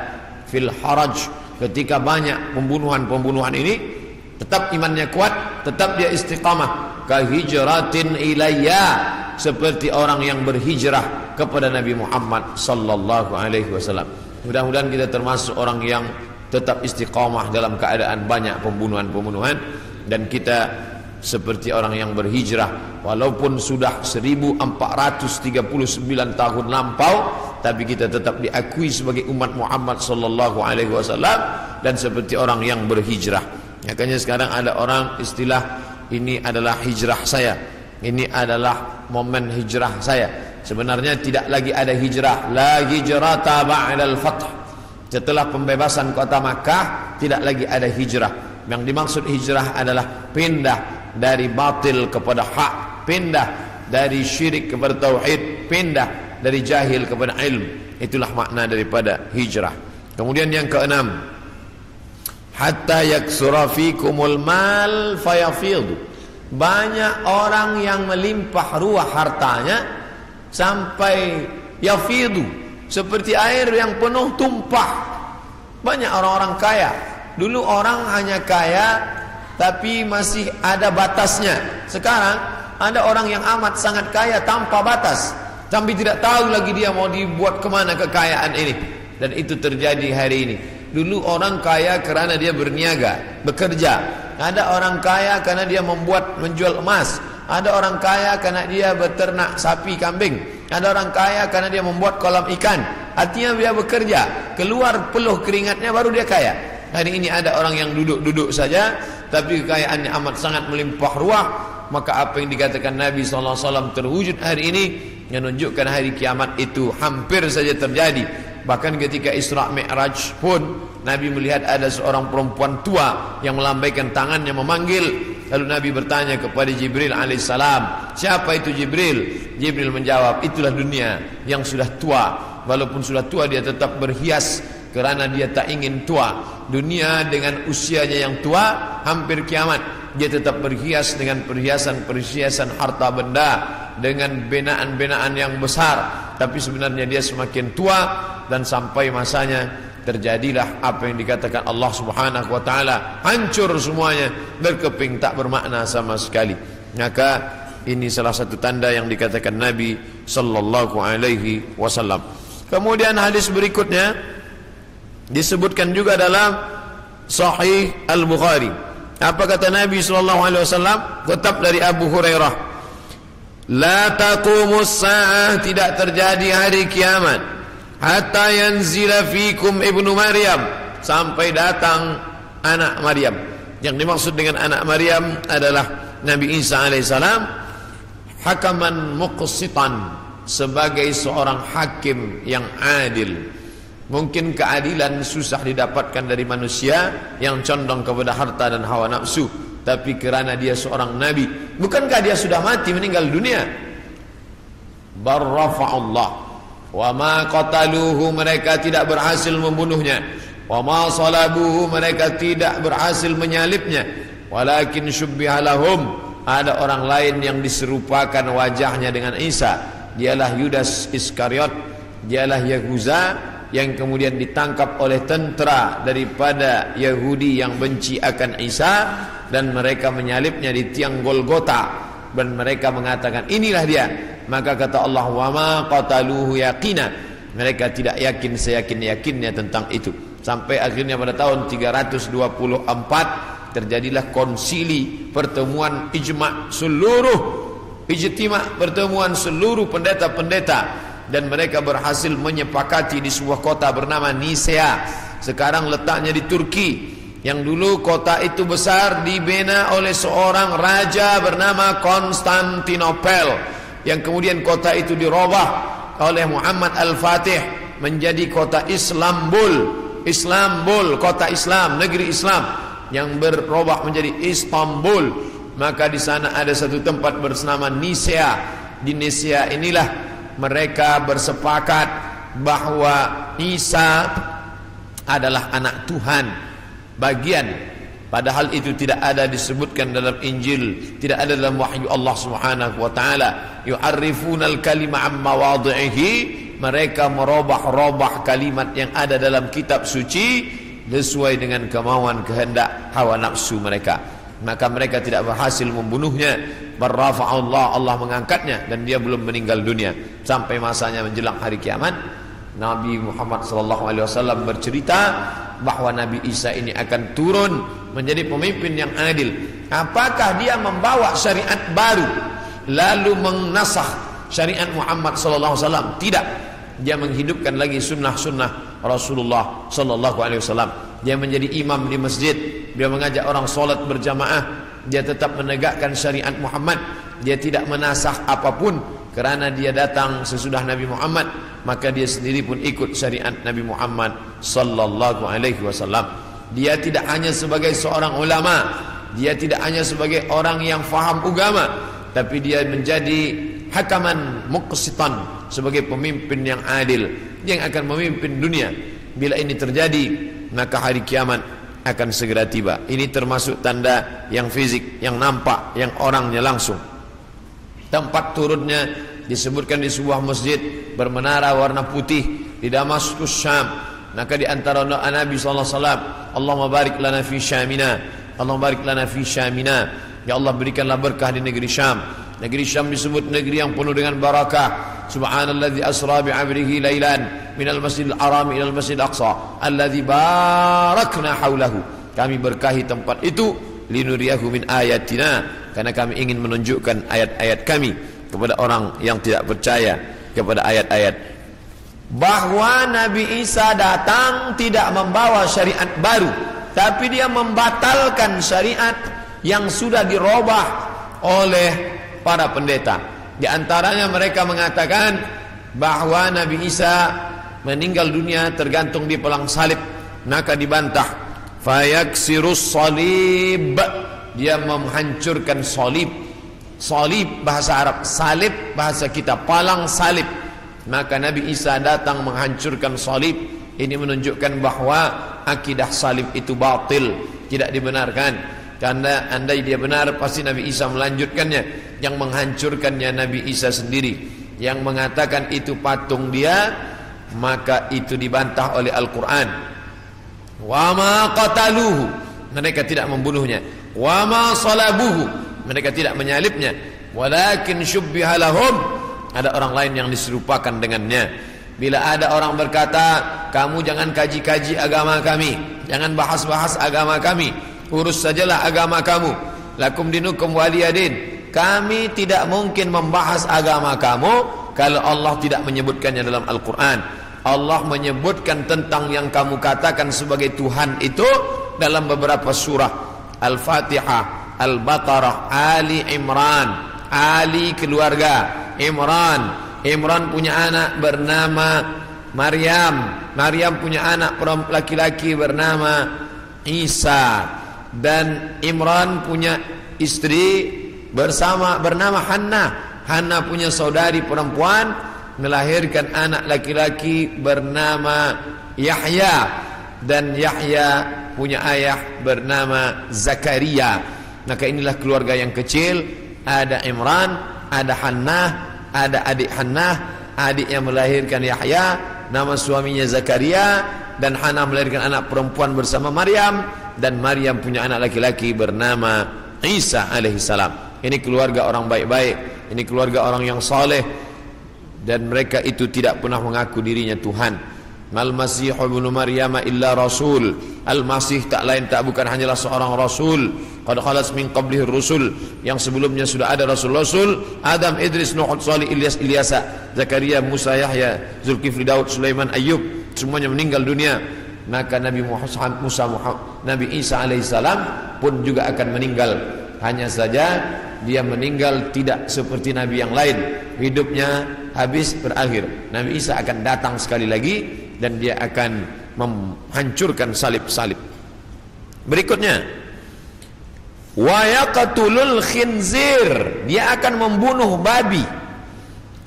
fil haraj, ketika banyak pembunuhan ini, tetap imannya kuat, tetap dia istiqamah. Kahijratin ilayya, seperti orang yang berhijrah kepada Nabi Muhammad sallallahu alaihi wasallam. Mudah-mudahan kita termasuk orang yang tetap istiqamah dalam keadaan banyak pembunuhan-pembunuhan, dan kita seperti orang yang berhijrah walaupun sudah 1439 tahun lampau, tapi kita tetap diakui sebagai umat Muhammad sallallahu alaihi wasallam dan seperti orang yang berhijrah. Makanya sekarang ada orang istilah ini adalah hijrah saya, ini adalah momen hijrah saya. Sebenarnya tidak lagi ada hijrah, la hijrata ba'dal fath. Setelah pembebasan kota Makkah tidak lagi ada hijrah. Yang dimaksud hijrah adalah pindah dari batil kepada hak, pindah dari syirik kepada tauhid, pindah dari jahil kepada ilmu. Itulah makna daripada hijrah. Kemudian yang keenam, hatta yaksura fikumul mal fayafidhu. Banyak orang yang melimpah ruah hartanya sampai yafidhu, seperti air yang penuh tumpah. Banyak orang-orang kaya. Dulu orang hanya kaya tapi masih ada batasnya. Sekarang ada orang yang amat sangat kaya tanpa batas, tapi tidak tahu lagi dia mau dibuat kemana kekayaan ini. Dan itu terjadi hari ini. Dulu orang kaya karena dia berniaga, bekerja. Ada orang kaya karena dia menjual emas. Ada orang kaya karena dia beternak sapi, kambing. Ada orang kaya karena dia membuat kolam ikan. Artinya dia bekerja, keluar peluh keringatnya baru dia kaya. Hari ini ada orang yang duduk-duduk saja tapi kekayaannya amat sangat melimpah ruah. Maka apa yang dikatakan Nabi SAW terwujud hari ini, yang menunjukkan hari kiamat itu hampir saja terjadi. Bahkan ketika Isra Mi'raj pun Nabi melihat ada seorang perempuan tua yang melambaikan tangannya memanggil. Lalu Nabi bertanya kepada Jibril alaihissalam, siapa itu Jibril? Jibril menjawab, itulah dunia yang sudah tua. Walaupun sudah tua dia tetap berhias kerana dia tak ingin tua. Dunia dengan usianya yang tua, hampir kiamat, dia tetap berhias dengan perhiasan-perhiasan harta benda, dengan benaan-benaan yang besar. Tapi sebenarnya dia semakin tua, dan sampai masanya terjadilah apa yang dikatakan Allah Subhanahu wa taala, hancur semuanya, berkeping tak bermakna sama sekali. Maka ini salah satu tanda yang dikatakan Nabi sallallahu alaihi wasallam. Kemudian hadis berikutnya disebutkan juga dalam Sahih Al-Bukhari. Apa kata Nabi sallallahu alaihi wasallam? Kutip dari Abu Hurairah, la taqumus saah, tidak terjadi hari kiamat hatta yanzila fikum ibnu Maryam, sampai datang anak Maryam. Yang dimaksud dengan anak Maryam adalah Nabi Isa alaihissalam, hakaman muqsitan, sebagai seorang hakim yang adil. Mungkin keadilan susah didapatkan dari manusia yang condong kepada harta dan hawa nafsu, tapi kerana dia seorang nabi, bukankah dia sudah mati, meninggal dunia? Barrafa'allah wa ma qataluhu, mereka tidak berhasil membunuhnya. Wa ma salabuhu, mereka tidak berhasil menyalibnya. Walakin syubbiha lahum, ada orang lain yang diserupakan wajahnya dengan Isa. Dialah Yudas Iskariot, dialah Yahuza, yang kemudian ditangkap oleh tentera daripada Yahudi yang benci akan Isa, dan mereka menyalibnya di tiang Golgota, dan mereka mengatakan inilah dia. Maka kata Allah, wa ma qataluhu yaqina, mereka tidak yakin seyakin-yakinnya tentang itu. Sampai akhirnya pada tahun 324 terjadilah konsili, pertemuan ijma' pertemuan seluruh pendeta-pendeta, dan mereka berhasil menyepakati di sebuah kota bernama Nisea. Sekarang letaknya di Turki. Yang dulu kota itu besar, dibina oleh seorang raja bernama Konstantinopel, yang kemudian kota itu dirubah oleh Muhammad Al-Fatih menjadi kota Islambul, kota Islam, negeri Islam, yang berubah menjadi Istanbul. Maka di sana ada satu tempat bernama Nisea. Di Nisea inilah mereka bersepakat bahwa Isa adalah anak Tuhan bagian, padahal itu tidak ada disebutkan dalam Injil, tidak ada dalam wahyu Allah Subhanahu wa taala. Yu'arrifunal kalima amma wadhihi, mereka merubah-rubah kalimat yang ada dalam kitab suci sesuai dengan kemauan kehendak hawa nafsu mereka. maka mereka tidak berhasil membunuhnya. Barrafa'allah, Allah mengangkatnya dan dia belum meninggal dunia sampai masanya menjelang hari kiamat. Nabi Muhammad SAW bercerita bahwa Nabi Isa ini akan turun menjadi pemimpin yang adil. Apakah dia membawa syariat baru lalu menasakh syariat Muhammad SAW? Tidak. Dia menghidupkan lagi sunnah-sunnah Rasulullah SAW. Dia menjadi imam di masjid, dia mengajak orang solat berjamaah. Dia tetap menegakkan syariat Muhammad. Dia tidak menasakh apapun, kerana dia datang sesudah Nabi Muhammad, maka dia sendiri pun ikut syariat Nabi Muhammad sallallahu alaihi wasallam. Dia tidak hanya sebagai seorang ulama, dia tidak hanya sebagai orang yang faham agama, tapi dia menjadi hakaman muqsitan, sebagai pemimpin yang adil yang akan memimpin dunia. Bila ini terjadi, maka hari kiamat akan segera tiba. Ini termasuk tanda yang fisik, yang nampak, yang orangnya langsung. Tempat turunnya disebutkan di sebuah masjid bermenara warna putih di Damaskus, Syam. Maka di antara doa Nabi SAW, Allahumma barik lana fi Syamina, Allahumma barik lana fi Syamina. Ya Allah, berikanlah berkah di negeri Syam. Negeri Syam disebut negeri yang penuh dengan barakah. Subhanalladzi asra bi'abrihi lailan minal masjidil haram ilal masjidil aqsa alladzi barakna haulahu. Kami berkahi tempat itu linuriyahu min ayatina, karena kami ingin menunjukkan ayat-ayat kami kepada orang yang tidak percaya kepada ayat-ayat. Bahwa Nabi Isa datang tidak membawa syariat baru, tapi dia membatalkan syariat yang sudah dirubah oleh para pendeta. Di antaranya mereka mengatakan bahwa Nabi Isa meninggal dunia tergantung di pelang salib, maka dibantah. Fayaksirus salib, dia menghancurkan salib. Salib bahasa Arab, salib bahasa kita, palang salib. Maka Nabi Isa datang menghancurkan salib. Ini menunjukkan bahwa akidah salib itu batil, tidak dibenarkan. Karena andai dia benar, pasti Nabi Isa melanjutkannya. Yang menghancurkannya Nabi Isa sendiri. Yang mengatakan itu patung dia, maka itu dibantah oleh Al-Quran. Wa ma qataluhu, mereka tidak membunuhnya. Wa ma salabuhu, mereka tidak menyalibnya. Walakin syubbiha lahum, ada orang lain yang diserupakan dengannya. Bila ada orang berkata, kamu jangan kaji-kaji agama kami, jangan bahas-bahas agama kami, urus sajalah agama kamu. Lakum dinukum waliyadin. Kami tidak mungkin membahas agama kamu kalau Allah tidak menyebutkannya dalam Al-Quran. Allah menyebutkan tentang yang kamu katakan sebagai Tuhan itu dalam beberapa surah. Al-Fatihah, Al-Baqarah, Ali Imran. Ali keluarga, Imran punya anak bernama Maryam. Maryam punya anak laki-laki bernama Isa. Dan Imran punya istri bernama Hannah. Hannah punya saudari perempuan, melahirkan anak laki-laki bernama Yahya. Dan Yahya punya ayah bernama Zakaria. Maka inilah keluarga yang kecil. Ada Imran, ada Hannah, ada adik Hannah, adik yang melahirkan Yahya, nama suaminya Zakaria. Dan Hannah melahirkan anak perempuan bersama Maryam. Dan Maryam punya anak laki-laki bernama Isa alaihissalam. Ini keluarga orang baik-baik, ini keluarga orang yang saleh, dan mereka itu tidak pernah mengaku dirinya Tuhan. Al-Masih ibnu Maryam illa rasul. Al-Masih tak lain tak bukan hanyalah seorang rasul. Qad khalas min qablihi rusul, yang sebelumnya sudah ada rasul-rasul. Adam, Idris, Nuh, Salih, Ilyas, Ilyasa, Zakaria, Musa, Yahya, Zulkifli, Daud, Sulaiman, Ayyub, semuanya meninggal dunia. Maka Nabi Nabi Isa alaihissalam pun juga akan meninggal. Hanya saja dia meninggal tidak seperti Nabi yang lain, hidupnya habis berakhir. Nabi Isa akan datang sekali lagi dan dia akan menghancurkan salib-salib. Berikutnya, wa yaqtulul khinzir, dia akan membunuh babi.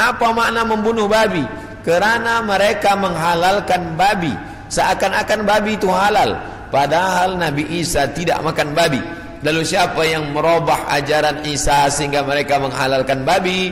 Apa makna membunuh babi? Kerana mereka menghalalkan babi, seakan-akan babi itu halal, padahal Nabi Isa tidak makan babi. Lalu siapa yang merubah ajaran Isa sehingga mereka menghalalkan babi?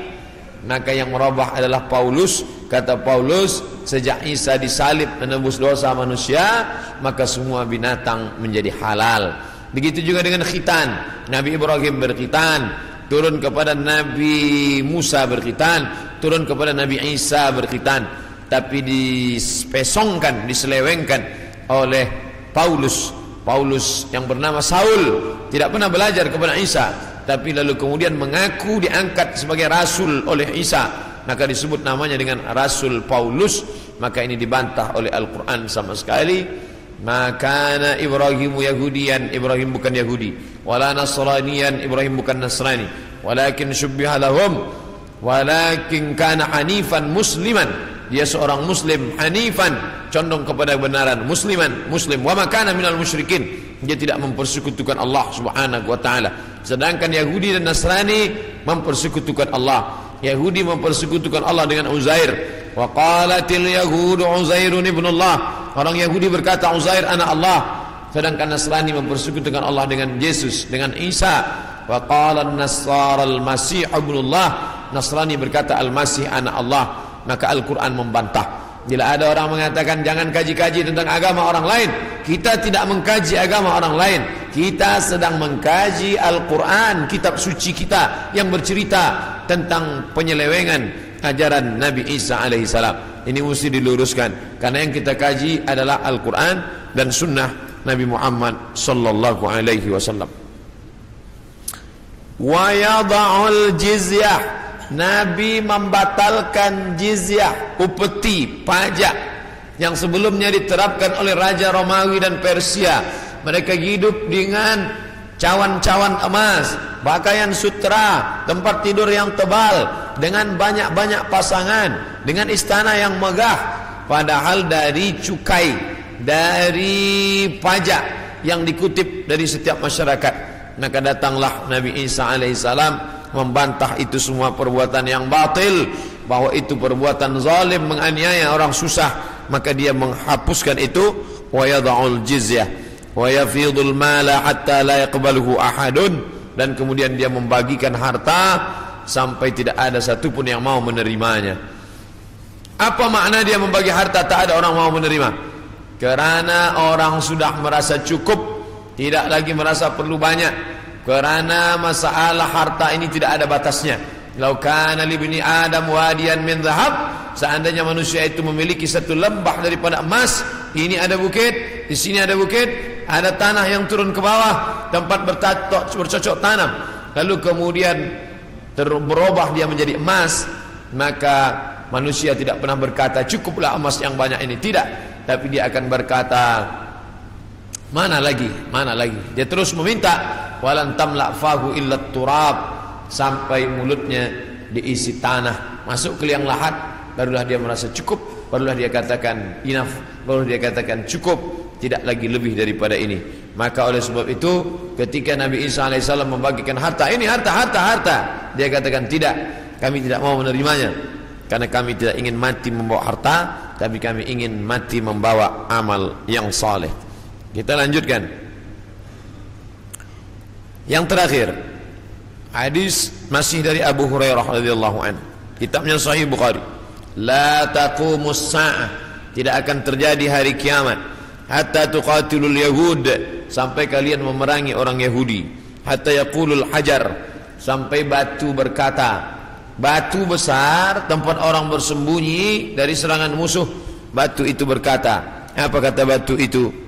Maka yang merubah adalah Paulus. Kata Paulus, sejak Isa disalib menebus dosa manusia, maka semua binatang menjadi halal. Begitu juga dengan khitan. Nabi Ibrahim berkhitan, turun kepada Nabi Musa berkhitan, turun kepada Nabi Isa berkhitan. Tapi dispesongkan, diselewengkan oleh Paulus yang bernama Saul, tidak pernah belajar kepada Isa, tapi lalu kemudian mengaku diangkat sebagai rasul oleh Isa, maka disebut namanya dengan Rasul Paulus. Maka ini dibantah oleh Al-Quran sama sekali. Maka Ibrahimu Yahudian, Ibrahim bukan Yahudi, wala Nasranian, Ibrahim bukan Nasrani, walakin syubbiha lahum, walakin kana hanifan musliman, dia seorang muslim, hanifan, condong kepada kebenaran, musliman, muslim, wa ma kana minal musyrikin, dia tidak mempersekutukan Allah Subhanahu wa taala. Sedangkan Yahudi dan Nasrani mempersekutukan Allah. Yahudi mempersekutukan Allah dengan Uzair. Wa qalatil yahudu Uzairun ibnullah, orang Yahudi berkata Uzair anak Allah. Sedangkan Nasrani mempersekutukan Allah dengan Yesus, dengan Isa. Wa qala an-nasara al-masih ibnullah, Nasrani berkata Al-Masih anak Allah. Maka Al-Quran membantah. Bila ada orang mengatakan jangan kaji-kaji tentang agama orang lain, kita tidak mengkaji agama orang lain, kita sedang mengkaji Al-Quran, kitab suci kita yang bercerita tentang penyelewengan ajaran Nabi Isa alaihissalam. Ini mesti diluruskan, karena yang kita kaji adalah Al-Quran dan sunnah Nabi Muhammad sallallahu alaihi wasallam. Wa yada'ul jizyah, Nabi membatalkan jizyah, upeti, pajak yang sebelumnya diterapkan oleh Raja Romawi dan Persia. Mereka hidup dengan cawan-cawan emas, pakaian sutra, tempat tidur yang tebal, dengan banyak-banyak pasangan, dengan istana yang megah. Padahal dari cukai, dari pajak yang dikutip dari setiap masyarakat. Maka datanglah Nabi Isa alaihissalam membantah itu semua perbuatan yang batil, bahwa itu perbuatan zalim, menganiaya orang susah. Maka dia menghapuskan itu. Wa yada'ul jizyah wa yafidul mala hatta la yaqbaluhu ahadun, dan kemudian dia membagikan harta sampai tidak ada satupun yang mau menerimanya. Apa makna dia membagi harta tak ada orang mau menerima? Karena orang sudah merasa cukup, tidak lagi merasa perlu banyak. Karena masalah harta ini tidak ada batasnya. Lau kana li bani Adam wadiyan min dhahab, seandainya manusia itu memiliki satu lembah daripada emas, ini ada bukit, di sini ada bukit, ada tanah yang turun ke bawah, tempat bercocok tanam, lalu kemudian berubah dia menjadi emas, maka manusia tidak pernah berkata cukuplah emas yang banyak ini, tidak, tapi dia akan berkata mana lagi, mana lagi. Dia terus meminta. Walan tamla fahu illa turab, sampai mulutnya diisi tanah, masuk ke liang lahat, barulah dia merasa cukup, barulah dia katakan enough, baru dia katakan cukup, tidak lagi lebih daripada ini. Maka oleh sebab itu ketika Nabi Isa alaihissalam membagikan harta, ini harta, dia katakan tidak, kami tidak mau menerimanya, karena kami tidak ingin mati membawa harta, tapi kami ingin mati membawa amal yang saleh. Kita lanjutkan. Yang terakhir, hadis masih dari Abu Hurairah radhiyallahu anhu, kitabnya Sahih Bukhari. La taqumus sa'ah, tidak akan terjadi hari kiamat, hatta tuqatilul yahud, sampai kalian memerangi orang Yahudi, hatta yaqulul hajar, sampai batu berkata, batu besar tempat orang bersembunyi dari serangan musuh, batu itu berkata, apa kata batu itu?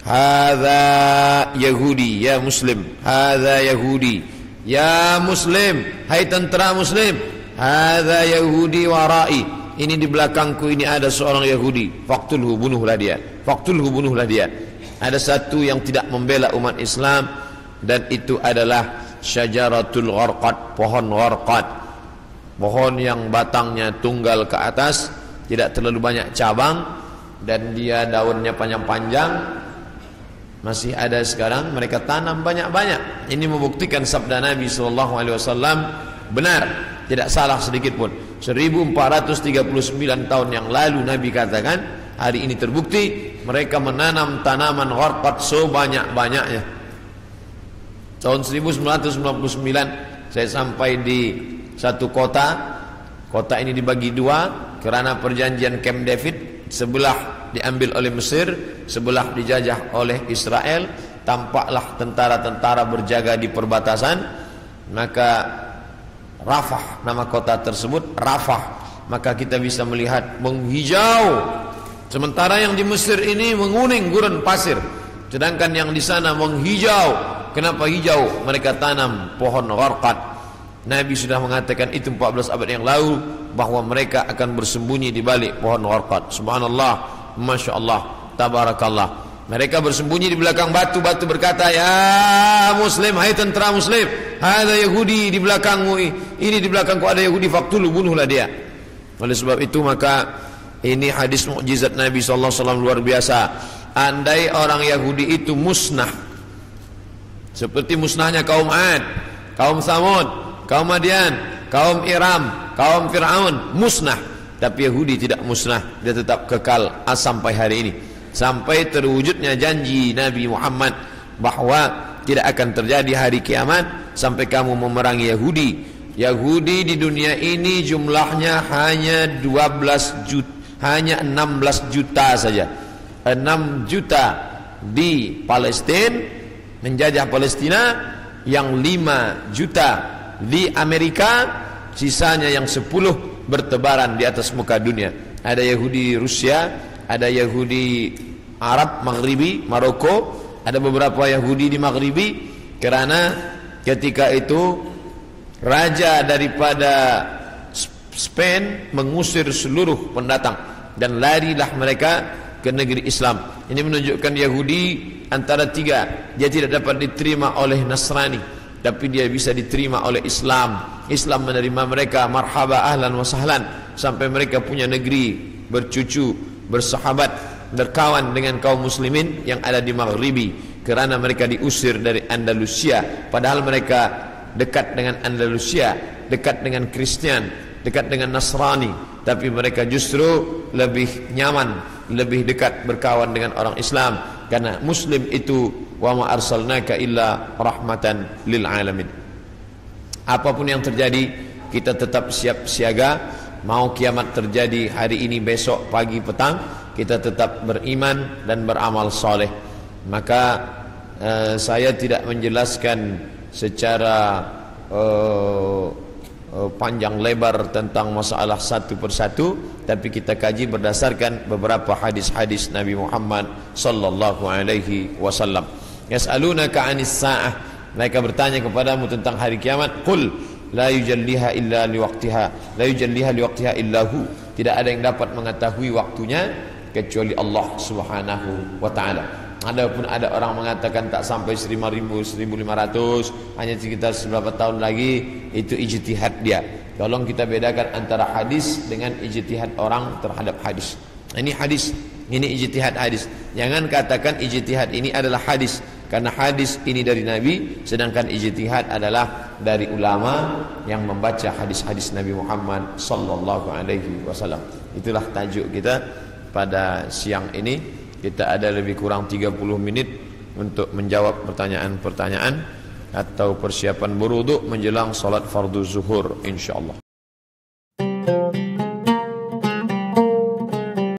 Hadza Yahudi ya Muslim, hadza Yahudi ya Muslim, hai tentara Muslim, hadza Yahudi warai, ini di belakangku ini ada seorang Yahudi, faqtulhu, bunuhlah dia, faqtulhu, bunuhlah dia. Ada satu yang tidak membela umat Islam, dan itu adalah syajaratul gharqad, pohon gharqad, pohon yang batangnya tunggal ke atas, tidak terlalu banyak cabang, dan dia daunnya panjang-panjang. Masih ada sekarang, mereka tanam banyak-banyak. Ini membuktikan sabda Nabi SAW benar, tidak salah sedikit pun. 1439 tahun yang lalu Nabi katakan, hari ini terbukti mereka menanam tanaman gharqad sebanyak-banyaknya. Tahun 1999 saya sampai di satu kota. Kota ini dibagi dua karena perjanjian Camp David. Sebelah diambil oleh Mesir, sebelah dijajah oleh Israel. tampaklah tentara-tentara berjaga di perbatasan. Maka Rafah, nama kota tersebut Rafah, maka kita bisa melihat menghijau. Sementara yang di Mesir ini menguning gurun pasir, sedangkan yang di sana menghijau. Kenapa hijau? Mereka tanam pohon gharqad. Nabi sudah mengatakan itu 14 abad yang lalu, bahwa mereka akan bersembunyi di balik pohon gharqad. Subhanallah, Masya Allah, Tabarakallah. Mereka bersembunyi di belakang batu-batu, berkata, ya Muslim, hai tentara Muslim, ada Yahudi di belakangmu, ini di belakangku ada Yahudi, faktulu, bunuhlah dia. Oleh sebab itu maka ini hadis mukjizat Nabi SAW luar biasa. Andai orang Yahudi itu musnah, seperti musnahnya kaum Ad, kaum Thamud, kaum Madian, kaum Iram, kaum Fir'aun, musnah. Tapi Yahudi tidak musnah, dia tetap kekal sampai hari ini, sampai terwujudnya janji Nabi Muhammad bahwa tidak akan terjadi hari kiamat sampai kamu memerangi Yahudi. Yahudi di dunia ini jumlahnya hanya 12 juta, hanya 16 juta saja. 6 juta di Palestina, menjajah Palestina, yang 5 juta di Amerika, sisanya yang 10 bertebaran di atas muka dunia. Ada Yahudi Rusia, ada Yahudi Arab Maghribi, Maroko, ada beberapa Yahudi di Maghribi, karena ketika itu raja daripada Spain mengusir seluruh pendatang dan larilah mereka ke negeri Islam. Ini menunjukkan Yahudi antara tiga, dia tidak dapat diterima oleh Nasrani, tapi dia bisa diterima oleh Islam. Islam menerima mereka, marhaba ahlan wa sahlan, sampai mereka punya negeri, bercucu, bersahabat, berkawan dengan kaum muslimin yang ada di Maghribi, kerana mereka diusir dari Andalusia. Padahal mereka dekat dengan Andalusia, dekat dengan Kristian, dekat dengan Nasrani, tapi mereka justru lebih nyaman, lebih dekat berkawan dengan orang Islam, karena Muslim itu wa ma arsalnaka illa rahmatan lil alamin. Apapun yang terjadi, kita tetap siap siaga. Mau kiamat terjadi hari ini, besok, pagi, petang, kita tetap beriman dan beramal soleh. Maka saya tidak menjelaskan secara panjang lebar tentang masalah satu persatu, tapi kita kaji berdasarkan beberapa hadis-hadis Nabi Muhammad sallallahu alaihi wasallam. Yas'alunaka 'anis sa'ah, mereka bertanya kepadamu tentang hari kiamat. Qul la yujalliha illa liwaqtiha, la yujalliha liwaqtiha illa hu, tidak ada yang dapat mengetahui waktunya kecuali Allah Subhanahu wa taala. Adapun ada orang mengatakan tak sampai 5.000, 1.500, hanya sekitar beberapa tahun lagi, itu ijtihad dia. Tolong kita bedakan antara hadis dengan ijtihad orang terhadap hadis. Ini hadis, ini ijtihad hadis. Jangan katakan ijtihad ini adalah hadis, karena hadis ini dari Nabi, sedangkan ijtihad adalah dari ulama yang membaca hadis-hadis Nabi Muhammad sallallahu alaihi wasallam. Itulah tajuk kita pada siang ini. Kita ada lebih kurang 30 menit untuk menjawab pertanyaan-pertanyaan atau persiapan berwudu menjelang salat fardu zuhur insyaallah.